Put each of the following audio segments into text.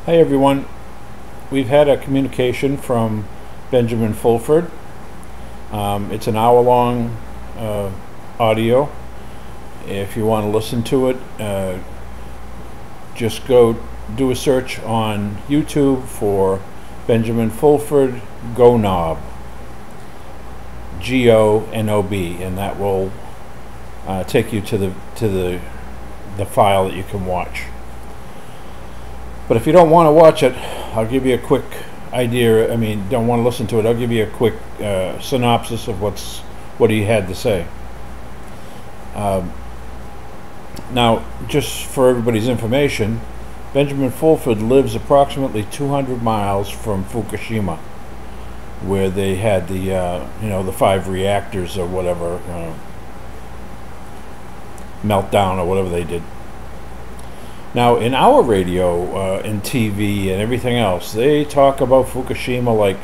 Hi everyone. We've had a communication from Benjamin Fulford. It's an hour-long audio. If you want to listen to it, just go do a search on YouTube for Benjamin Fulford GoNob, GoNob, and that will take you to the file that you can watch. But if you don't want to watch it, I'll give you a quick idea. Don't want to listen to it. I'll give you a quick synopsis of what he had to say. Now, just for everybody's information, Benjamin Fulford lives approximately 200 miles from Fukushima, where they had the 5 reactors or whatever meltdown or whatever they did. Now, in our radio and TV and everything else, they talk about Fukushima like,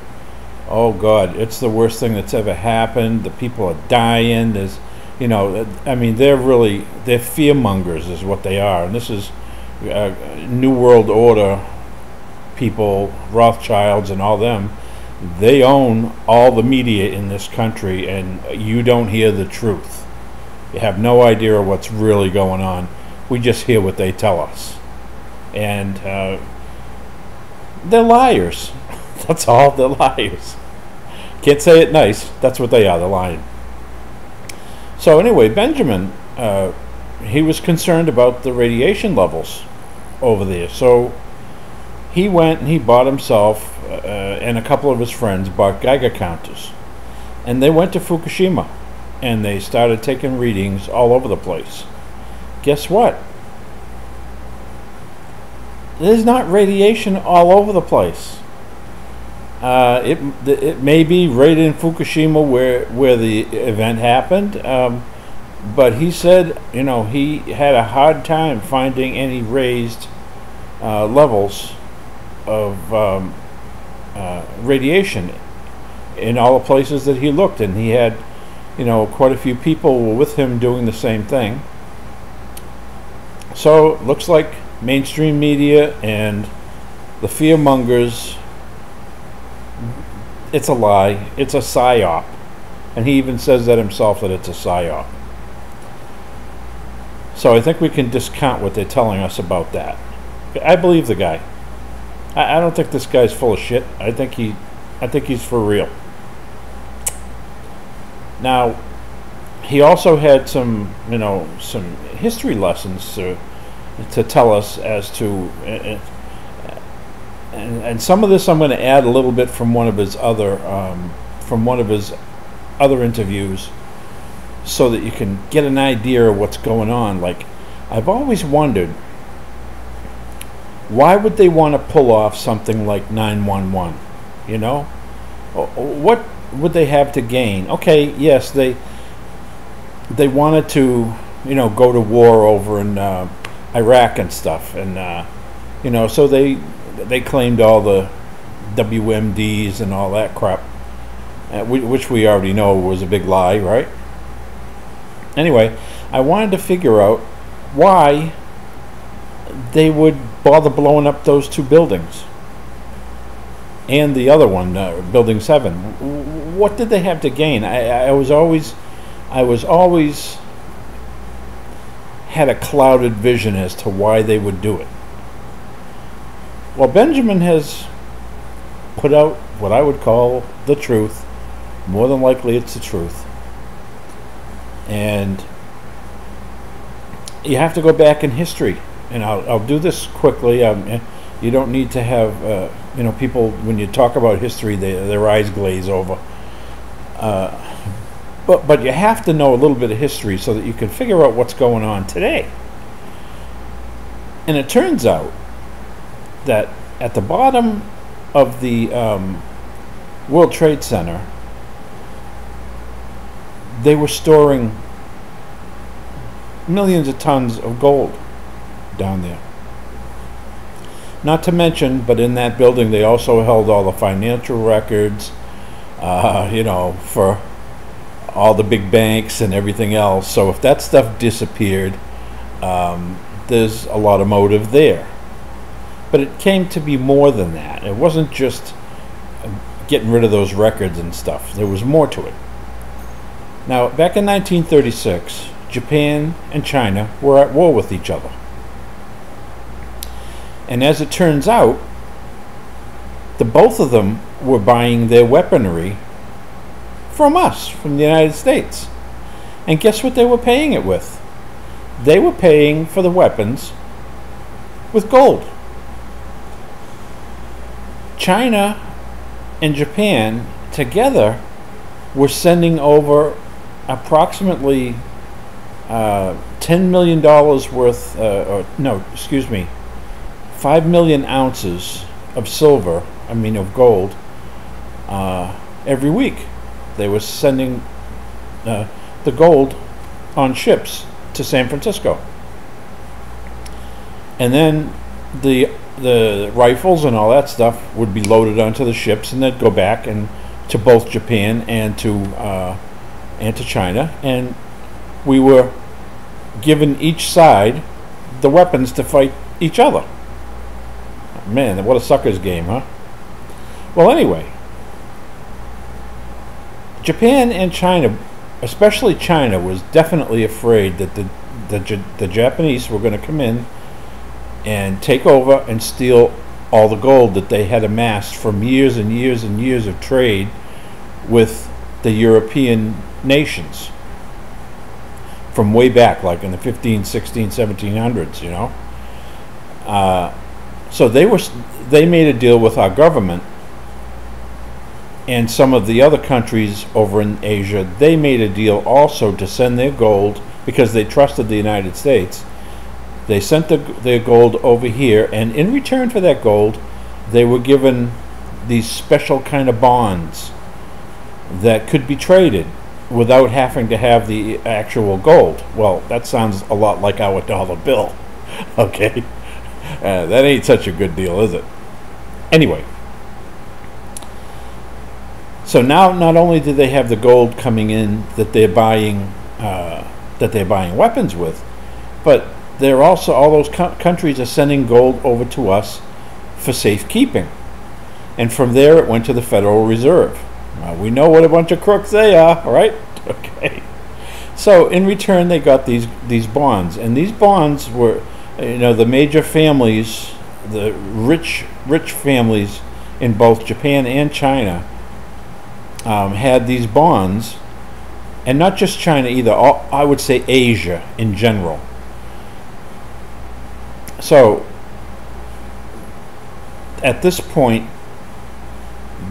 oh God, it's the worst thing that's ever happened. The people are dying. They're fearmongers is what they are. And this is New World Order people, Rothschilds and all them. They own all the media in this country, and you don't hear the truth. You have no idea what's really going on. We just hear what they tell us. And they're liars. That's all. They're liars. Can't say it nice. That's what they are. They're lying. So anyway, Benjamin, he was concerned about the radiation levels over there. So he went and he bought himself and a couple of his friends bought Geiger counters. And they went to Fukushima. And they started taking readings all over the place. Guess what? There's not radiation all over the place. It may be right in Fukushima where the event happened, but he said, he had a hard time finding any raised levels of radiation in all the places that he looked, and he had, quite a few people with him doing the same thing. So it looks like mainstream media and the fearmongers, it's a lie. It's a psyop. And he even says that himself, that it's a psyop. So I think we can discount what they're telling us about that. I believe the guy. I don't think this guy's full of shit. I think he's for real. Now, he also had some history lessons to tell us as to, and some of this I'm going to add a little bit from one of his other interviews, so that you can get an idea of what's going on. Like, I've always wondered, why would they want to pull off something like 9/11? What would they have to gain? Okay, yes, they wanted to, go to war over in Iraq and stuff, and so they claimed all the WMDs and all that crap, which we already know was a big lie, right? Anyway, I wanted to figure out why they would bother blowing up those 2 buildings and the other one, Building 7. What did they have to gain? I was always had a clouded vision as to why they would do it. Well, Benjamin has put out what I would call the truth. More than likely it's the truth. And you have to go back in history. And I'll do this quickly. You don't need to have, people, when you talk about history, their eyes glaze over. But you have to know a little bit of history so that you can figure out what's going on today. And it turns out that at the bottom of the World Trade Center, they were storing millions of tons of gold down there. Not to mention, but in that building they also held all the financial records, for all the big banks and everything else. So if that stuff disappeared, there's a lot of motive there. But it came to be more than that. It wasn't just getting rid of those records and stuff. There was more to it. Now, back in 1936, Japan and China were at war with each other. And as it turns out, the both of them were buying their weaponry from us, from the United States. And guess what they were paying it with? They were paying for the weapons with gold. China and Japan together were sending over approximately $10 million worth, 5 million ounces of silver, of gold, every week. They were sending the gold on ships to San Francisco. And then the rifles and all that stuff would be loaded onto the ships, and they'd go back and to both Japan and to China, and we were given each side the weapons to fight each other. Man, what a sucker's game, huh? Well, anyway, Japan and China, especially China, was definitely afraid that the Japanese were going to come in and take over and steal all the gold that they had amassed from years and years and years of trade with the European nations from way back, like in the 15, 16, 1700s, So they made a deal with our government, and some of the other countries over in Asia, they made a deal also to send their gold, because they trusted the United States. They sent their gold over here, and in return for that gold, they were given these special kind of bonds that could be traded without having to have the actual gold. Well, that sounds a lot like our dollar bill. Okay, that ain't such a good deal, is it? Anyway, so now not only do they have the gold coming in that they're buying weapons with, but they're also, all those countries are sending gold over to us for safekeeping. And from there it went to the Federal Reserve. We know what a bunch of crooks they are, right? Okay. So in return they got these bonds, and these bonds were, the major families, the rich families in both Japan and China had these bonds, and not just China either, I would say Asia in general. So at this point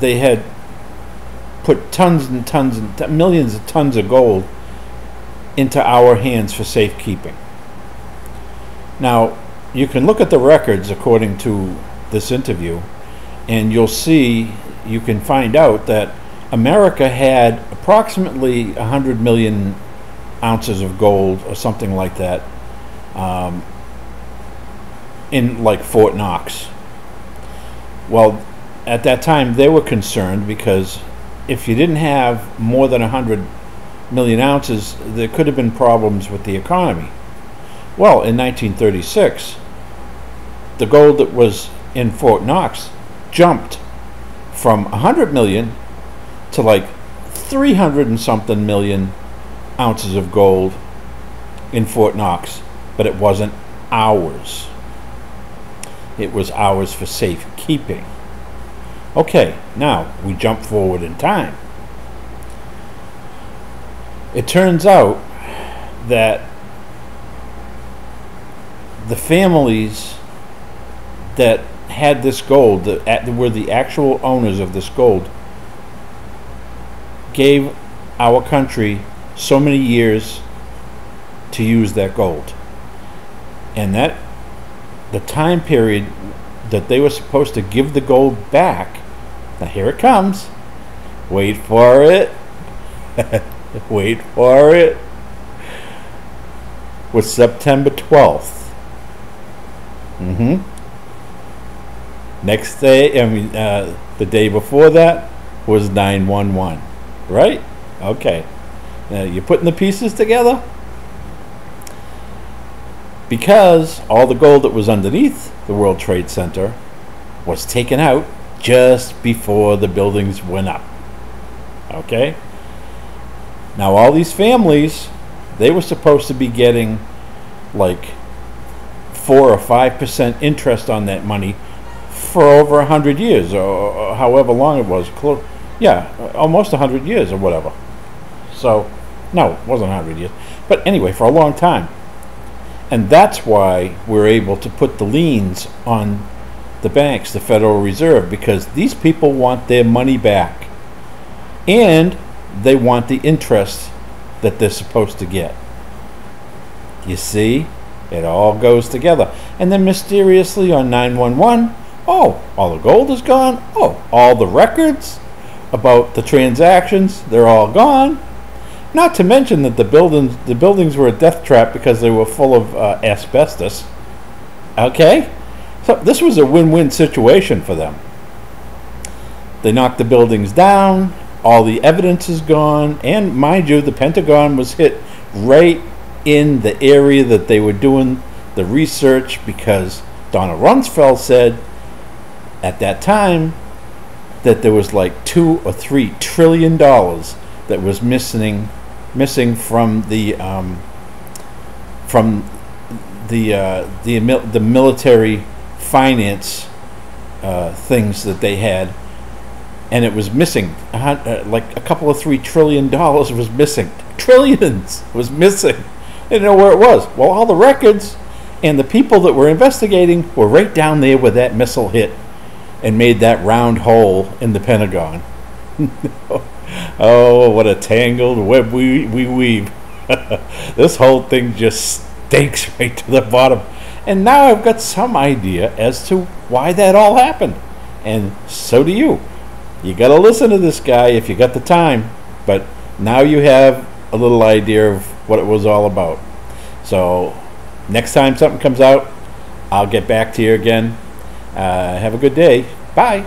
they had put tons and tons and millions of tons of gold into our hands for safekeeping. Now, you can look at the records according to this interview, and you can find out that America had approximately 100 million ounces of gold or something like that in like Fort Knox. Well, at that time they were concerned because if you didn't have more than 100 million ounces, there could have been problems with the economy. Well, in 1936, the gold that was in Fort Knox jumped from 100 million to like 300 and something million ounces of gold in Fort Knox, but it wasn't ours. It was ours for safekeeping. Okay, now we jump forward in time. It turns out that the families that had this gold, that were the actual owners of this gold, gave our country so many years to use that gold. And that the time period that they were supposed to give the gold back, now here it comes, wait for it, wait for it, was September 12th. Next day, the day before that was 9/11, right? Okay. Now you're putting the pieces together? because all the gold that was underneath the World Trade Center was taken out just before the buildings went up. Okay? Now all these families, they were supposed to be getting like 4 or 5% interest on that money for over 100 years, or however long it was. Almost 100 years or whatever. So, no, it wasn't 100 years. But anyway, for a long time. And that's why we're able to put the liens on the banks, the Federal Reserve, because these people want their money back. And they want the interest that they're supposed to get. You see? It all goes together. And then mysteriously on 911, oh, all the gold is gone. Oh, all the records about the transactions, they're all gone. Not to mention that the buildings were a death trap because they were full of asbestos. Okay? So this was a win-win situation for them. They knocked the buildings down, all the evidence is gone, and mind you, the Pentagon was hit right in the area that they were doing the research, because Donald Rumsfeld said at that time that there was like $2 or $3 trillion that was missing from the military finance things that they had, and it was missing. Like a couple of $3 trillion was missing. Trillions was missing. They didn't know where it was. Well, all the records and the people that were investigating were right down there where that missile hit and made that round hole in the Pentagon. Oh, what a tangled web we weave. This whole thing just stinks right to the bottom. And now I've got some idea as to why that all happened. And so do you. You got to listen to this guy if you got the time. But now you have a little idea of what it was all about. So next time something comes out, I'll get back to you again. Have a good day. Bye.